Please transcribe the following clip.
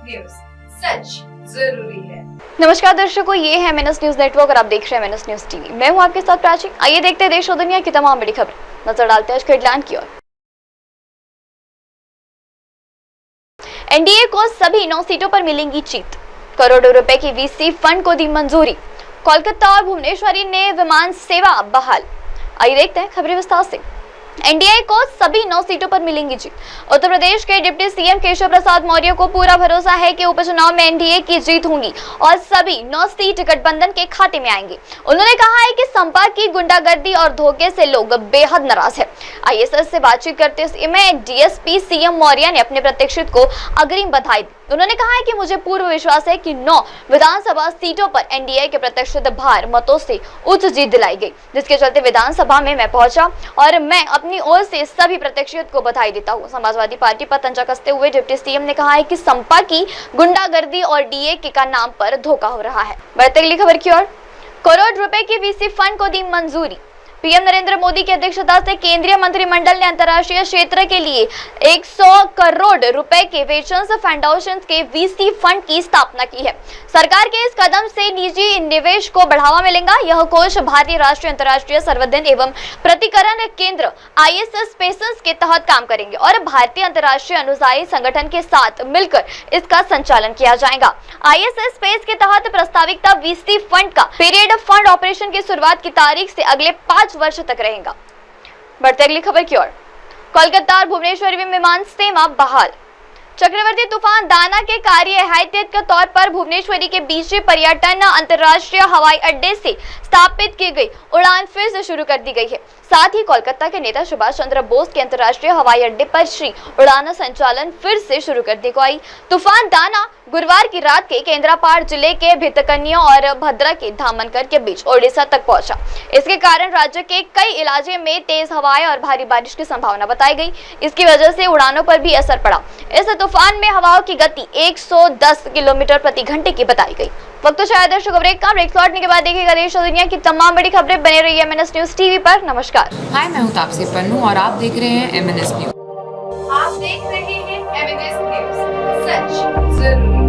News, सच जरूरी है। नमस्कार दर्शकों, ये है एमएनएस न्यूज नेटवर्क और आप देख रहे हैं एमएनएस न्यूज टीवी। मैं हूं आपके साथ प्राची। आइए देखते हैं देश और दुनिया की तमाम बड़ी खबर। नजर डालते हैं आज के हेडलाइन की ओर। एनडीए को सभी 9 सीटों पर मिलेंगी जीत। करोड़ों रुपए की वीसी फंड को दी मंजूरी। कोलकाता और भुवनेश्वरी ने विमान सेवा बहाल। आइए देखते हैं खबरें विस्तार से। एनडीए को सभी 9 सीटों पर मिलेंगी जीत। उत्तर प्रदेश के डिप्टी सीएम केशव प्रसाद मौर्य को पूरा भरोसा है कि उपचुनाव में एनडीए की जीत होगी और सभी 9 सीट गठबंधन के खाते में आएंगे। उन्होंने कहा है कि संपर्क की गुंडागर्दी और धोखे से लोग बेहद नाराज है। आईएसएस से बातचीत करते समय डीएसपी सीएम मौर्य ने अपने प्रत्याशित को अग्रिम बधाई दी। उन्होंने कहा है कि मुझे पूर्ण विश्वास है कि 9 विधानसभा सीटों पर एनडीए के प्रत्याशित भार मतों से उच्च जीत दिलाई गई, जिसके चलते विधानसभा में मैं पहुंचा और मैं अपनी ओर से सभी प्रत्याशित को बधाई देता हूं। समाजवादी पार्टी पर तंजा कसते हुए डिप्टी सीएम ने कहा है कि संपा की गुंडागर्दी और डीए का नाम पर धोखा हो रहा है। बढ़ते अगली खबर की ओर। करोड़ रुपए की वीसी फंड को दी मंजूरी। पीएम नरेंद्र मोदी की अध्यक्षता से केंद्रीय मंत्रिमंडल ने अंतर्राष्ट्रीय क्षेत्र के लिए 100 करोड़ रुपए के वेंचर फाउंडेशन के वीसी फंड की स्थापना की है। सरकार के इस कदम से निजी निवेश को बढ़ावा मिलेगा। यह कोष भारतीय राष्ट्रीय अंतर्राष्ट्रीय सर्वोदय एवं प्रतिकरण केंद्र आईएसएस स्पेसेस के तहत काम करेंगे और भारतीय अंतर्राष्ट्रीय अनुसारी संगठन के साथ मिलकर इसका संचालन किया जाएगा। आईएसएस स्पेस के तहत प्रस्तावित वीसी फंड का पीरियड फंड ऑपरेशन की शुरुआत की तारीख से अगले 5 वर्ष तक रहेगा। बढ़ते अगली खबर की ओर। कोलकाता और भुवनेश्वर में विमान सेवा बहाल। चक्रवर्ती तूफान दाना के कार्य एहतियात के तौर पर भुवनेश्वरी के बीच पर्यटन अंतर्राष्ट्रीय हवाई अड्डे से स्थापित की गई उड़ान फिर से शुरू कर दी गई है। साथ ही कोलकाता के नेता सुभाष चंद्र बोस के अंतर्राष्ट्रीय हवाई अड्डे पर श्री उड़ान संचालन फिर से शुरू कर दी गई। तूफान दाना गुरुवार की रात के केंद्रापाड़ जिले के भितकनिया और भद्रा के धामनकर के बीच ओडिशा तक पहुंचा। इसके कारण राज्य के कई इलाके में तेज हवाएं और भारी बारिश की संभावना बताई गई। इसकी वजह से उड़ानों पर भी असर पड़ा। इस तूफान में हवाओं की गति 110 किलोमीटर प्रति घंटे की बताई गई। वक्त तो शायद दर्शकों ब्रेक का। ब्रेक लौटने के बाद देखिएगा देश और दुनिया की तमाम बड़ी खबरें। बने रहिए एमएनएस न्यूज टीवी पर। नमस्कार। हाय, मैं हूं तापसी पन्नू और आप देख रहे हैं एमएनएस न्यूज। आप देख रहे हैं एमएनएस न्यूज, सच जरूरी।